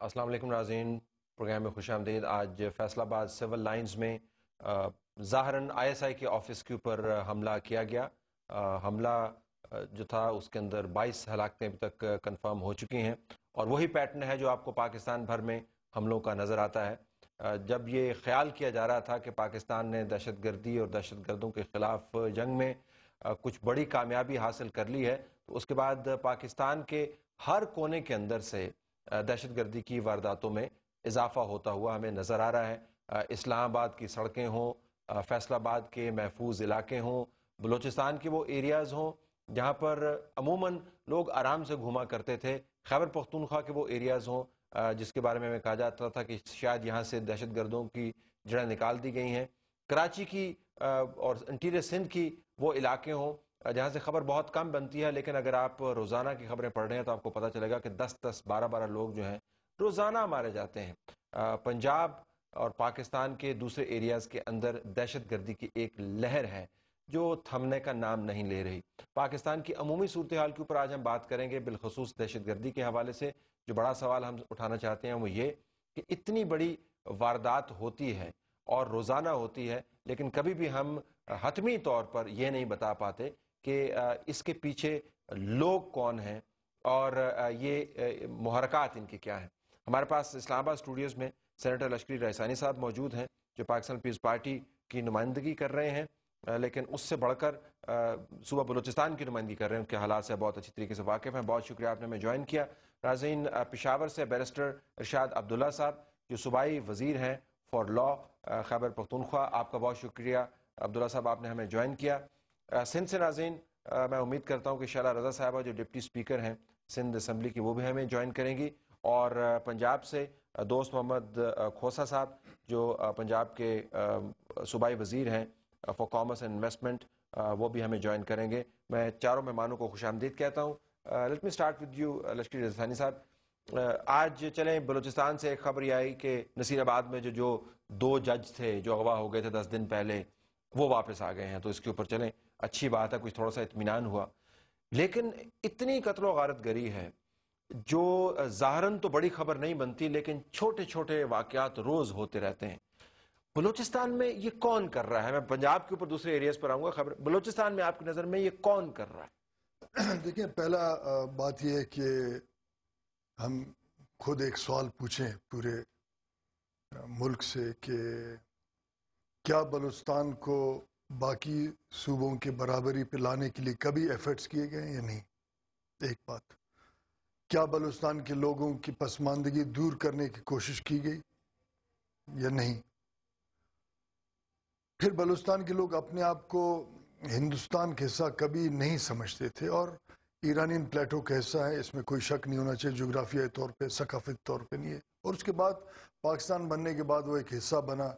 अस्सलाम वालेकुम नाज़रीन, प्रोग्राम में खुश आमदीद। आज फैसलाबाद सिविल लाइंस में ज़ाहरन ISI के ऑफिस के ऊपर हमला किया गया। हमला जो था उसके अंदर 22 हलाकतें अभी तक कंफर्म हो चुकी हैं और वही पैटर्न है जो आपको पाकिस्तान भर में हमलों का नज़र आता है। जब ये ख्याल किया जा रहा था कि पाकिस्तान ने दहशतगर्दी और दहशतगर्दों के ख़िलाफ़ जंग में कुछ बड़ी कामयाबी हासिल कर ली है, तो उसके बाद पाकिस्तान के हर कोने के अंदर से दहशतगर्दी की वारदातों में इजाफा होता हुआ हमें नज़र आ रहा है। इस्लामाबाद की सड़कें हों, फैसलाबाद के महफूज इलाके हों, बलूचिस्तान के वो एरियाज़ हों जहाँ पर अमूमन लोग आराम से घूमा करते थे, खैबर पख्तूनख्वा के वो एरियाज़ हों जिसके बारे में कहा जाता था कि शायद यहाँ से दहशतगर्दों की जड़ें निकाल दी गई हैं। कराची की और इंटीरियर सिंध की वो इलाके हों जहाँ से खबर बहुत कम बनती है, लेकिन अगर आप रोज़ाना की खबरें पढ़ रहे हैं तो आपको पता चलेगा कि 10-10, 12-12 लोग जो हैं रोज़ाना मारे जाते हैं। पंजाब और पाकिस्तान के दूसरे एरियाज़ के अंदर दहशतगर्दी की एक लहर है जो थमने का नाम नहीं ले रही। पाकिस्तान की अमूमी सूरत हाल के ऊपर आज हम बात करेंगे, बिलखसूस दहशतगर्दी के हवाले से। जो बड़ा सवाल हम उठाना चाहते हैं वो ये कि इतनी बड़ी वारदात होती है और रोज़ाना होती है, लेकिन कभी भी हम हतमी तौर पर यह नहीं बता पाते कि इसके पीछे लोग कौन हैं और ये मुहरकात इनकी क्या हैं। हमारे पास इस्लामाबाद स्टूडियोज़ में सेनेटर लश्करी रईसानी साहब मौजूद हैं जो पाकिस्तान पीपल्स पार्टी की नुमाइंदगी कर रहे हैं, लेकिन उससे बढ़कर सूबा बलूचिस्तान की नुमाइंदगी कर रहे हैं, उनके हालात से बहुत अच्छी तरीके से वाकिफ़ हैं। बहुत शुक्रिया आपने हमें ज्वाइन किया। नाज़रीन, पेशावर से बैरिस्टर इरशाद अब्दुल्ला साहब जो सूबाई वज़ीर हैं फॉर लॉ खैबर पख्तूनख्वा, आपका बहुत शुक्रिया अब्दुल्ला साहब, आपने हमें ज्वाइन किया। सिंध से नाज़रीन मैं उम्मीद करता हूँ कि शाला रज़ा साहबा जो डिप्टी स्पीकर हैं सिंध असम्बली की, वो भी हमें ज्वाइन करेंगी। और पंजाब से दोस्त मोहम्मद खोसा साहब जो पंजाब के सूबाई वज़ीर हैं फॉर कॉमर्स एंड इन्वेस्टमेंट, वो भी हमें ज्वाइन करेंगे। मैं चारों मेहमानों को खुशामदीद कहता हूँ। Let me start with you लश्करी रईसानी साहब। आज चलें, बलूचिस्तान से एक खबर ये आई कि नसीराबाद में जो 2 जज थे जो अगवा हो गए थे 10 दिन पहले, वो वापस आ गए हैं, तो इसके ऊपर चलें, अच्छी बात है, कुछ थोड़ा सा इत्मीनान हुआ। लेकिन इतनी कत्ल गारत गरी है जो ज़ाहरन तो बड़ी खबर नहीं बनती, लेकिन छोटे छोटे वाक़यात रोज़ होते रहते हैं। बलूचिस्तान में ये कौन कर रहा है? मैं पंजाब के ऊपर दूसरे एरियाज पर आऊँगा। खबर बलूचिस्तान में आपकी नज़र में ये कौन कर रहा है? देखिए, पहला बात यह है कि हम खुद एक सवाल पूछें पूरे मुल्क से कि क्या बलूचिस्तान को बाकी सूबों के बराबरी पे लाने के लिए कभी एफर्ट्स किए गए या नहीं। एक बात, क्या बलूचिस्तान के लोगों की पसमानदगी दूर करने की कोशिश की गई या नहीं। फिर बलूचिस्तान के लोग अपने आप को हिंदुस्तान का हिस्सा कभी नहीं समझते थे और ईरानियन प्लेटो का हिस्सा है, इसमें कोई शक नहीं होना चाहिए, जोग्राफियाई तौर पे, सकाफत तौर पे नहीं है। और उसके बाद पाकिस्तान बनने के बाद वो एक हिस्सा बना,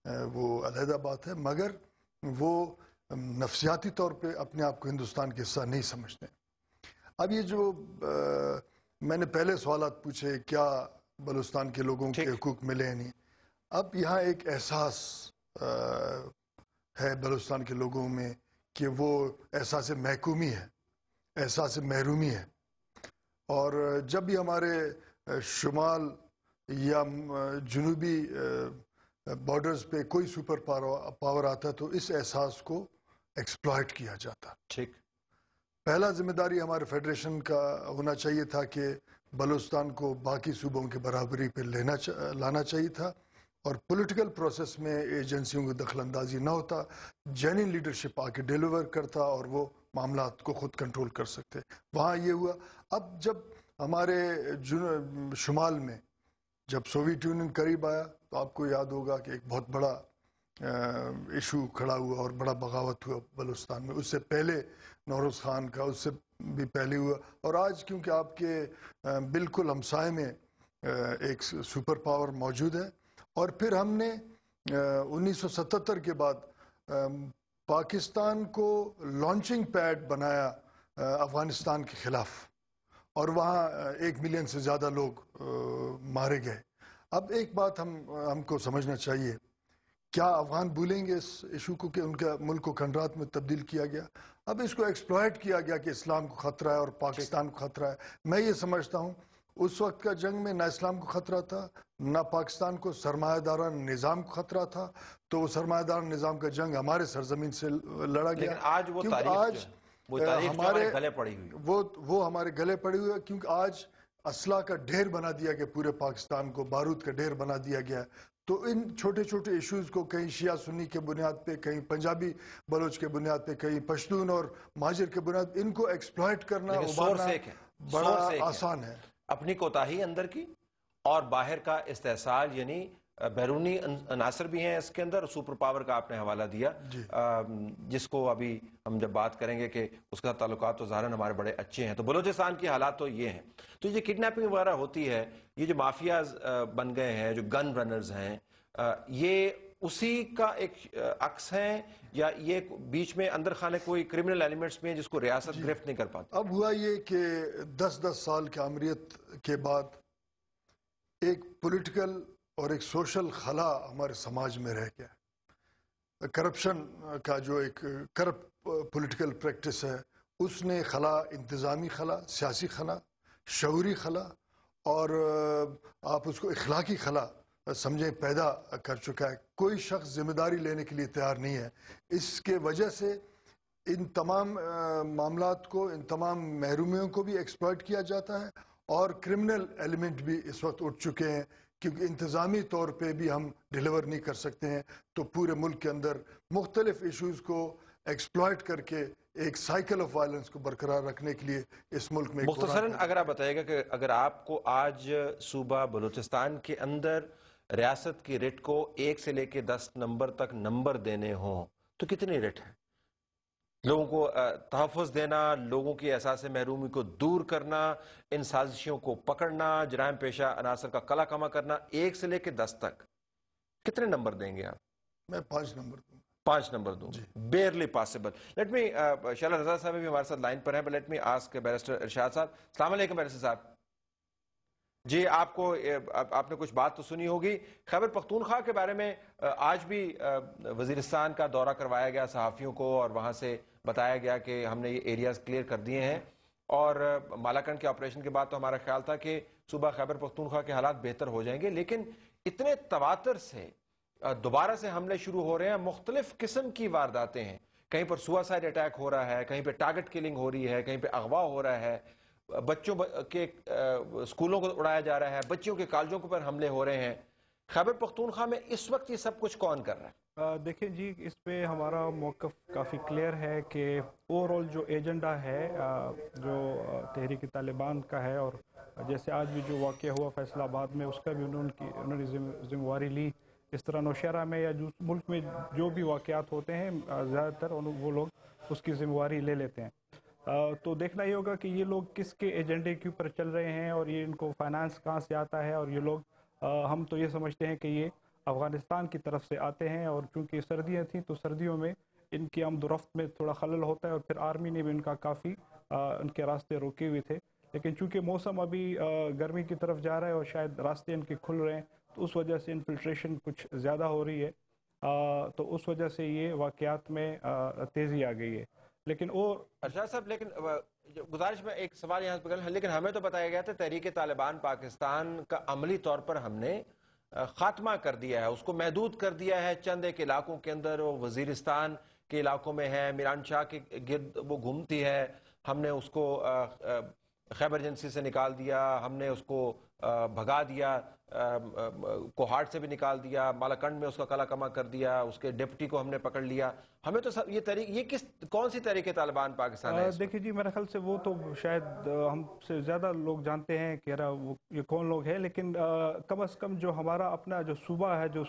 वो अलहदा बात है, मगर वो नफसियाती तौर पे अपने आप को हिंदुस्तान के हिस्सा नहीं समझते। अब ये जो मैंने पहले सवालात पूछे, क्या बलूचिस्तान के लोगों के हुकूक मिले हैं नहीं, अब यहाँ एक एहसास है बलूचिस्तान के लोगों में कि वो एहसास महकूमी है, एहसास महरूमी है। और जब भी हमारे शुमाल या जुनूबी बॉर्डर्स पे कोई सुपर पावर आता है तो इस एहसास को एक्सप्लॉइट किया जाता। ठीक, पहला जिम्मेदारी हमारे फेडरेशन का होना चाहिए था कि बलूचिस्तान को बाकी सूबों की बराबरी पे लाना चाहिए था और पॉलिटिकल प्रोसेस में एजेंसियों की दखलंदाजी ना होता, जेन्युइन लीडरशिप आके डिलीवर करता और वो मामलात को खुद कंट्रोल कर सकते। वहाँ ये हुआ। अब जब हमारे शुमाल में जब सोवियत यूनियन करीब आया तो आपको याद होगा कि एक बहुत बड़ा इशू खड़ा हुआ और बड़ा बगावत हुआ बलूचिस्तान में। उससे पहले नौरोज़ खान का, उससे भी पहले हुआ। और आज क्योंकि आपके बिल्कुल हमसाए में एक सुपर पावर मौजूद है और फिर हमने 1977 के बाद पाकिस्तान को लॉन्चिंग पैड बनाया अफ़गानिस्तान के ख़िलाफ़ और वहाँ 1 मिलियन से ज़्यादा लोग मारे गए। अब एक बात हमको समझना चाहिए, क्या अफ़गान भूलेंगे इस इशू को कि उनका मुल्क को खंडरात में तब्दील किया गया। अब इसको एक्सप्लॉइट किया गया कि इस्लाम को ख़तरा है और पाकिस्तान को ख़तरा है। मैं ये समझता हूँ اس وقت کا جنگ میں نہ اسلام کو خطرہ تھا نہ پاکستان کو سرمایہ داران نظام کو خطرہ تھا، تو وہ سرمایہ داران نظام کا جنگ ہمارے سرزمین سے لڑا گیا. لیکن آج وہ کیونکہ تاریخ آج جو ہے وہ تاریخ جو ہمارے گلے پڑی ہوئی، وہ ہمارے گلے پڑی ہوئی ہے، کیونکہ آج اسلحہ کا ڈھیر بنا دیا گیا، پورے پاکستان کو بارود کا ڈھیر بنا دیا گیا. تو ان چھوٹے چھوٹے ایشوز کو کہیں شیعہ سنی کے بنیاد پہ، کہیں پنجابی بلوچ کے بنیاد پہ، کہیں پشتون اور مہاجر کے بنیاد، ان کو ایکسپلائٹ کرنا ابھارنا بڑا آسان ہے. اپنی کوتاہی اندر کی اور باہر کا استحصال، یعنی بیرونی عناصر بھی ہیں اس کے اندر. سپر پاور کا آپ نے حوالہ دیا، جس کو ابھی ہم جب بات کریں گے کہ اس کا تعلقات تو ظاہراً ہمارے بڑے اچھے ہیں. تو بلوچستان کی حالات تو یہ ہیں. تو یہ کڈنیپنگ وغیرہ ہوتی ہے، یہ جو مافیاز بن گئے ہیں، جو گن رنرز ہیں، یہ اسی کا ایک عکس ہیں یا یہ بیچ میں اندر خانے کوئی کرمنل ایلیمنٹس میں جس کو ریاست گرفت نہیں کر پاتی؟ اب ہوا یہ کہ 10 سال کی عمریت کے بعد ایک پولیٹیکل اور ایک سوشل خلا ہمارے سماج میں رہ گیا. کرپشن کا جو ایک کرپٹ پولیٹیکل پریکٹس ہے، اس نے خلا، انتظامی خلا، سیاسی خلا، شعوری خلا اور آپ اس کو اخلاقی خلا سمجھیں پیدا کر چکا ہے. کوئی شخص ذمہ داری لینے کے لیے تیار نہیں ہے. اس کے وجہ سے ان تمام معاملات کو، ان تمام محرومیوں کو بھی ایکسپلائٹ کیا جاتا ہے اور کرمنل ایلیمنٹ بھی اس وقت اٹھ چکے ہیں، کیونکہ انتظامی طور پہ بھی ہم ڈیلیور نہیں کر سکتے ہیں. تو پورے ملک کے اندر مختلف ایشوز کو ایکسپلائٹ کر کے ایک سائیکل آف وائلنس کو برقرار رکھنے کے لیے اس ملک میں مختصراً اگر آپ بتائیے گا کہ اگر آپ کو آج صوبہ بلوچستان کے اندر ریاست کی ریٹ کو 1 سے لے کے 10 نمبر تک نمبر دینے ہوں تو کتنی ریٹ ہے؟ لوگوں کو تحفظ دینا، لوگوں کی احساس محرومی کو دور کرنا، ان سازشوں کو پکڑنا، جرائم پیشہ عناصر کا کلا کما کرنا، 1 سے لے کے 10 تک کتنے نمبر دیں گے آپ؟ میں 5 نمبر دوں. 5 نمبر دوں. Barely possible. لیٹ می شالا رضا صاحب بھی ہمارے ساتھ لائن پر ہیں، but let me ask barrister Irshad صاحب. السلام علیکم بیرسٹر صاحب. جی آپ نے کچھ بات تو سنی ہوگی. خیبر پختونخوا کے بارے میں آج بھی وزیرستان کا دورہ کروایا گیا صحافیوں کو اور وہاں سے بتایا گیا کہ ہم نے یہ ایریاز کلیئر کر دیے ہیں، اور مالاکنڈ کے آپریشن کے بعد تو ہمارا خیال تھا کہ صوبہ خیبر پختونخوا کے حالات بہتر ہو جائیں گے. لیکن اتنے تواتر سے دوبارہ سے حملے شروع ہو رہے ہیں، مختلف قسم کی وارداتیں ہیں. کہیں پر سوسائڈ اٹیک ہو رہا ہے، کہیں پہ ٹارگٹ کلنگ ہو رہی ہے، کہیں پہ اغوا ہو رہا ہے، بچوں کے اسکولوں کو اڑایا جا رہا ہے، بچوں کے کالجوں پر حملے ہو رہے ہیں. خیبر پختونخوا میں اس وقت یہ سب کچھ کون کر رہا ہے؟ دیکھیں جی، اس پہ ہمارا موقف کافی کلیئر ہے کہ اوورال جو ایجنڈا ہے جو تحریک طالبان کا ہے، اور جیسے آج بھی جو واقعہ ہوا فیصل آباد میں، اس کا بھی انہوں نے ذمہ داری لی. اس طرح نوشہرہ میں یا ملک میں جو بھی واقعات ہوتے ہیں زیادہ تر وہ لوگ اس کی ذمہ داری لے لیتے ہیں. تو دیکھنا یہ ہوگا کہ یہ لوگ کس کے ایجنڈے کے اوپر چل رہے ہیں اور یہ ان کو فائنانس کہاں سے آتا ہے. اور یہ لوگ ہم تو یہ سمجھتے ہیں کہ یہ افغانستان کی طرف سے آتے ہیں، اور چونکہ سردیاں تھیں تو سردیوں میں ان کی آمد و رفت میں تھوڑا خلل ہوتا ہے، اور پھر آرمی نے بھی ان کا کافی ان کے راستے روکے ہوئے تھے. لیکن چونکہ موسم ابھی گرمی کی طرف جا رہا ہے اور شاید راستے ان کے کھل رہے ہیں، تو اس وجہ سے انفلٹریشن کچھ زیادہ ہو رہی ہے. تو اس وجہ سے یہ واقعات میں تیزی آ گئی ہے. لیکن ارشاد صاحب، لیکن گزارش میں ایک سوال یہاں پر کریں، لیکن ہمیں تو بتایا گیا تھا تحریک طالبان پاکستان کا عملی طور پر ہم نے خاتمہ کر دیا ہے، اس کو محدود کر دیا ہے چند ایک علاقوں کے اندر. وہ وزیرستان کے علاقوں میں ہے، میران شاہ کے گرد وہ گھومتی ہے. ہم نے اس کو خیبر ایجنسی سے نکال دیا، ہم نے اس کو بھگا دیا، کوہاٹ سے بھی نکال دیا، مالاکنڈ میں اس کا کلا کما کر دیا، اس کے ڈپٹی کو ہم نے پکڑ لیا. ہمیں تو یہ کون سی تحریک طالبان پاکستان ہے؟ دیکھیے جی، میرے خیال سے وہ تو شاید ہم سے زیادہ لوگ جانتے ہیں کہ یہ کون لوگ ہیں. لیکن کم از کم جو ہمارا اپنا جو صوبہ ہے، جو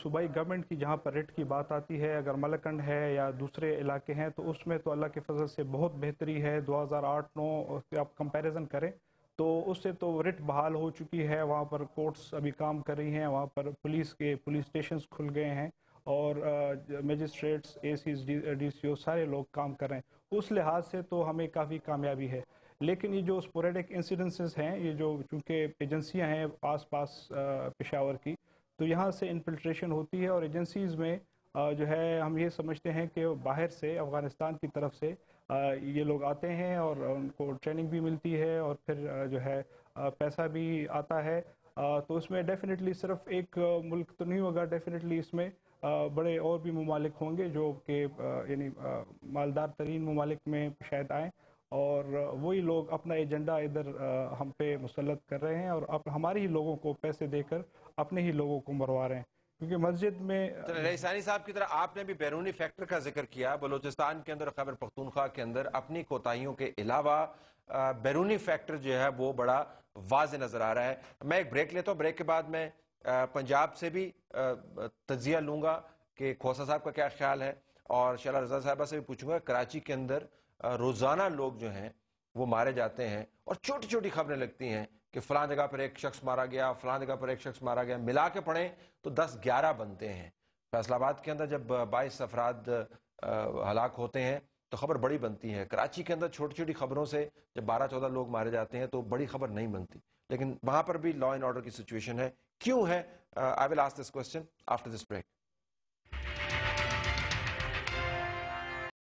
صوبائی گورنمنٹ کی جہاں پر ریٹ کی بات آتی ہے، اگر مالاکنڈ ہے یا دوسرے علاقے ہیں، تو اس میں تو اللہ کے فضل سے بہت بہتری ہے. 2008-9 سے آپ کمپیریزن کریں تو اس سے تو ریٹ بحال ہو چکی ہے. وہاں پر کورٹس ابھی کام کر رہی ہیں، وہاں پر پولیس اسٹیشنز کھل گئے ہیں، اور میجسٹریٹس، اے سیز، ڈی سی او سارے لوگ کام کر رہے ہیں. اس لحاظ سے تو ہمیں کافی کامیابی ہے. لیکن یہ جو اسپوریڈک انسیڈنسز ہیں، یہ جو چونکہ ایجنسیاں ہیں آس پاس پشاور کی، تو یہاں سے انفلٹریشن ہوتی ہے. اور ایجنسیز میں جو ہے ہم یہ سمجھتے ہیں کہ باہر سے افغانستان کی طرف سے یہ لوگ آتے ہیں اور ان کو ٹریننگ بھی ملتی ہے، اور پھر جو ہے पैसा भी आता है, तो इसमें डेफिनेटली सिर्फ एक मुल्क तो नहीं होगा, डेफिनेटली इसमें बड़े और भी ममालिक होंगे जो कि यानी मालदार तरीन ममालिक में शायद आएँ, और वही लोग अपना एजेंडा इधर हम पे मुसल्लत कर रहे हैं, और हमारे ही लोगों को पैसे देकर अपने ही लोगों को मरवा रहे हैं, क्योंकि मस्जिद में रईसानी साहब की तरह आपने भी बैरूनी फैक्टर का जिक्र किया। बलूचिस्तान के अंदर, खैबर पख्तूनख्वा के अंदर अपनी कोताहियों के अलावा बैरूनी फैक्टर जो है वो बड़ा वाज़ेह नजर आ रहा है। मैं एक ब्रेक लेता हूँ, ब्रेक के बाद मैं पंजाब से भी तज्जिया लूंगा कि खोसा साहब का क्या ख्याल है, और शैला रजा साहबा से भी पूछूंगा कराची के अंदर रोजाना लोग जो हैं वो मारे जाते हैं, और छोटी छोटी खबरें लगती हैं कि फलां जगह पर एक शख्स मारा गया, फलां जगह पर एक शख्स मारा गया, मिला के पढ़ें तो 10-11 बनते हैं। फैसलाबाद के अंदर जब 22 अफराद हलाक होते हैं तो खबर बड़ी बनती है। कराची के अंदर छोटी छोटी खबरों से जब 12-14 लोग मारे जाते हैं तो बड़ी खबर नहीं बनती, लेकिन वहां पर भी लॉ एंड ऑर्डर की सिचुएशन है। क्यों है? I will ask this question after this break.